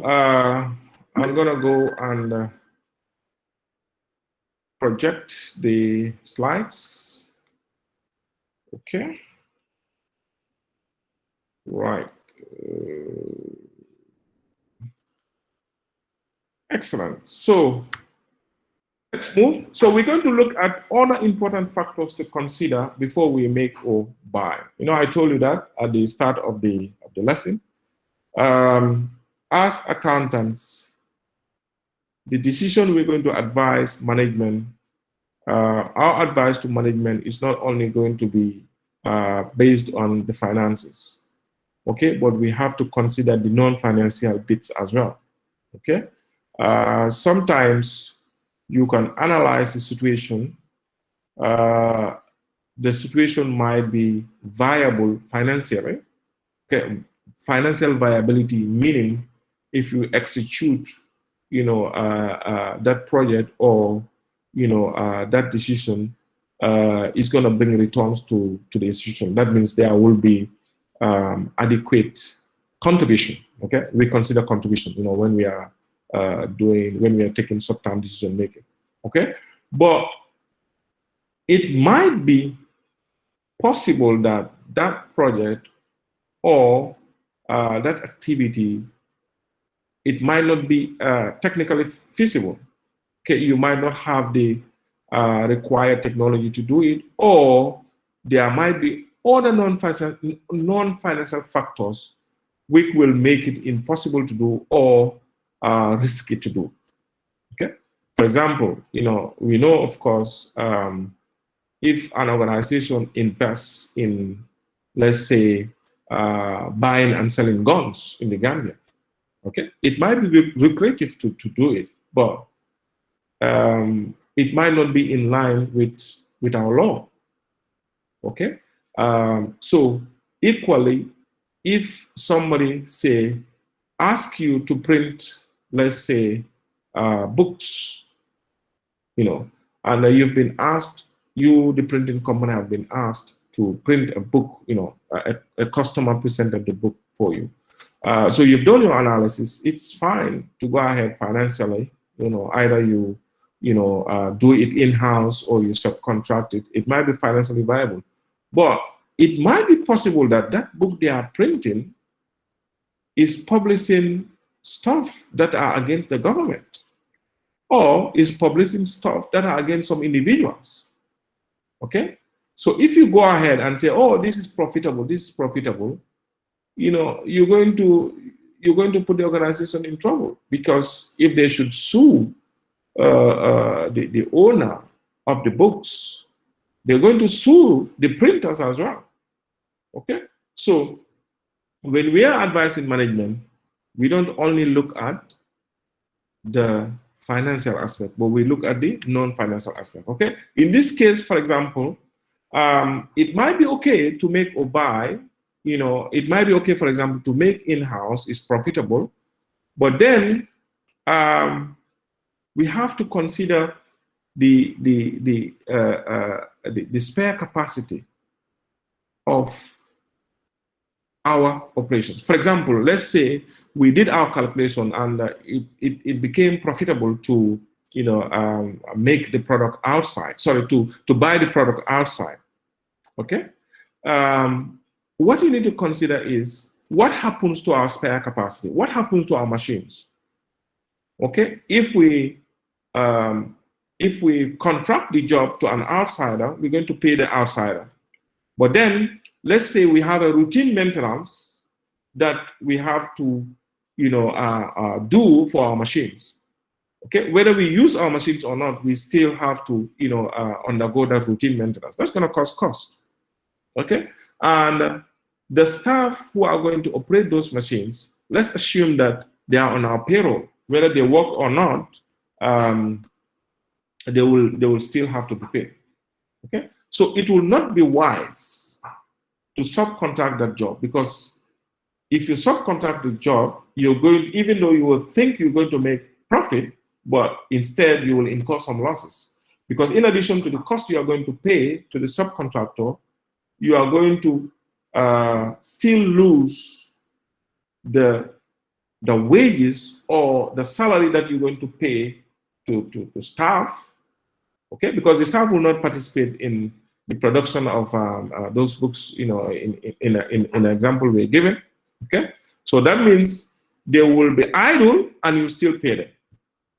I'm gonna go and project the slides. Okay, right. Excellent. So let's move. So we're going to look at other important factors to consider before we make or buy. You know, I told you that at the start of the lesson. As accountants, the decision we're going to advise management, our advice to management is not only going to be based on the finances, okay, but we have to consider the non-financial bits as well, okay. Sometimes you can analyze the situation. The situation might be viable financially. Okay, financial viability meaning if you execute, you know, that project or that decision is going to bring returns to the institution. That means there will be adequate contribution. Okay, we consider contribution, you know, when we are when we are taking short-term decision making. Okay, but it might be possible that that project or that activity, it might not be technically feasible. Okay, you might not have the required technology to do it, or there might be other non-financial factors which will make it impossible to do or risky to do. Okay, for example, you know, we know, of course, if an organization invests in, let's say, buying and selling guns in the Gambia, okay, it might be lucrative to do it, but it might not be in line with our law, okay. So equally, if somebody say ask you to print, let's say, books, you know, and you've been asked, you, the printing company, have been asked to print a book, you know, a customer presented the book for you. So you've done your analysis. It's fine to go ahead financially, you know, either you do it in-house or you subcontract it. It might be financially viable, but it might be possible that that book they are printing is publishing stuff that are against the government, or is publishing stuff that are against some individuals. Okay, so if you go ahead and say, oh, this is profitable, you know, you're going to put the organization in trouble, because if they should sue the owner of the books, they're going to sue the printers as well. Okay, so when we are advising management, we don't only look at the financial aspect, but we look at the non-financial aspect. Okay, in this case, for example, it might be okay to make or buy. You know, it might be okay, for example, to make in-house is profitable, but then we have to consider the spare capacity of our operations. For example, let's say we did our calculation and it became profitable to, you know, make the product outside. Sorry, to buy the product outside. Okay. What you need to consider is what happens to our spare capacity. What happens to our machines? Okay, if we contract the job to an outsider, we're going to pay the outsider. But then, let's say we have a routine maintenance that we have to, you know, do for our machines. Okay, whether we use our machines or not, we still have to, you know, undergo that routine maintenance. That's going to cost. Okay, and the staff who are going to operate those machines, let's assume that they are on our payroll. Whether they work or not, they will still have to be paid. Okay, so it will not be wise to subcontract that job, because if you subcontract the job, you're going, even though you will think you're going to make profit, but instead you will incur some losses, because in addition to the cost you are going to pay to the subcontractor, you are going to still lose the the wages or the salary that you're going to pay to staff, okay? Because the staff will not participate in the production of those books, you know, in an example we're given, okay? So that means they will be idle and you still pay them,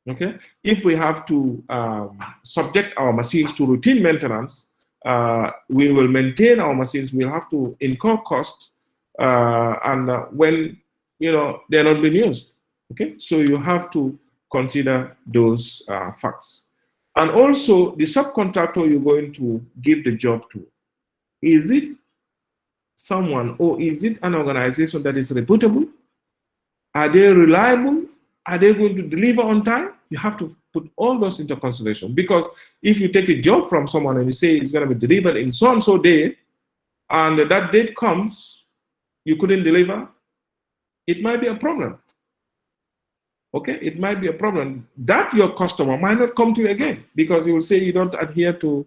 okay? If we have to subject our machines to routine maintenance, we will maintain our machines, we'll have to incur costs, and when, you know, they're not being used, okay? So you have to consider those facts. And also, the subcontractor you're going to give the job to, is it someone or is it an organization that is reputable? Are they reliable? Are they going to deliver on time? You have to put all those into consideration, because if you take a job from someone and you say it's going to be delivered in so and so date, and that date comes, you couldn't deliver, it might be a problem. Okay, it might be a problem that your customer might not come to you again because he will say you don't adhere to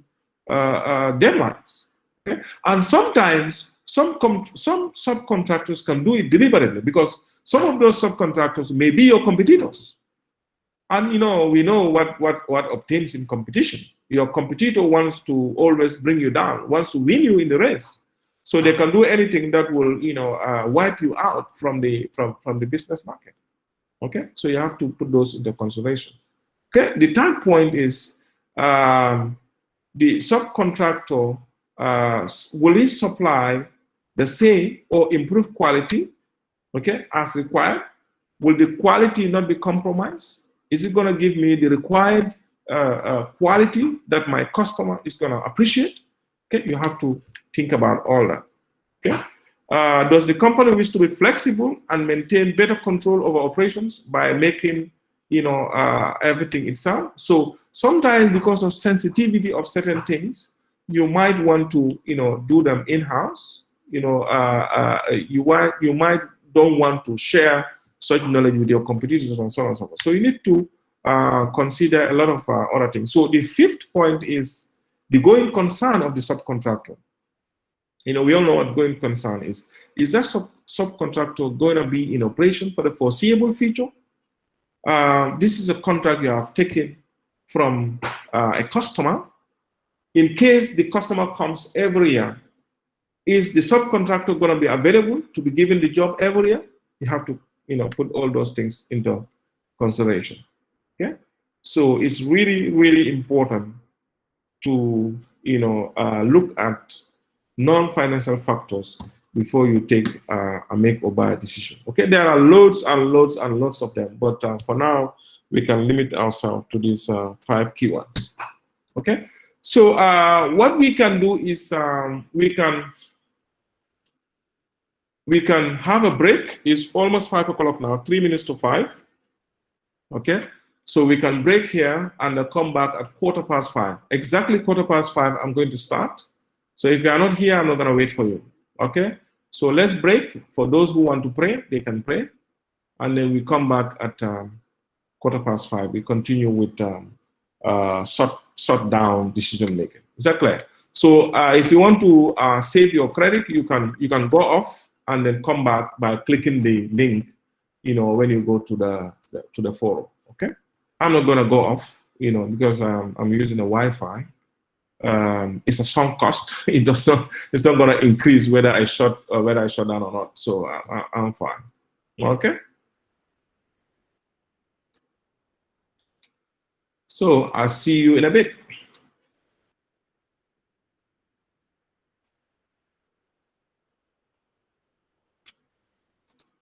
deadlines. Okay? And sometimes some subcontractors can do it deliberately, because some of those subcontractors may be your competitors. And you know, we know what obtains in competition. Your competitor wants to always bring you down, wants to win you in the race. So they can do anything that will, you know, wipe you out from the business market. Okay, so you have to put those into consideration. Okay, the third point is the subcontractor, will he supply the same or improved quality, okay, as required? Will the quality not be compromised? Is it going to give me the required quality that my customer is going to appreciate? Okay, you have to think about all that. Okay. Does the company wish to be flexible and maintain better control over operations by making, you know, everything itself? So sometimes, because of sensitivity of certain things, you might want to, you know, do them in-house. You know, you might don't want to share such knowledge with your competitors and so on and so forth. So you need to consider a lot of other things. So the fifth point is the going concern of the subcontractor. You know, we all know what going concern is. Is that subcontractor going to be in operation for the foreseeable future? This is a contract you have taken from a customer. In case the customer comes every year, is the subcontractor going to be available to be given the job every year? You have to, you know, put all those things into consideration. Okay, so it's really, really important to, you know, look at non-financial factors before you take a make or buy decision. Okay, there are loads and loads and loads of them, but for now we can limit ourselves to these 5 keywords. Okay, so what we can do is we can have a break. It's almost 5 o'clock now, 3 minutes to 5. Okay, so we can break here and come back at 5:15. Exactly 5:15, I'm going to start. So if you are not here, I'm not going to wait for you. Okay, so let's break. For those who want to pray, they can pray, and then we come back at 5:15. We continue with shut down decision making. Is that clear? So if you want to save your credit, you can go off and then come back by clicking the link, you know, when you go to the forum. Okay, I'm not going to go off, you know, because I'm using a Wi-Fi. It's a sunk cost. It's not going to increase whether I shut down or not. So I'm fine. Okay. So I'll see you in a bit.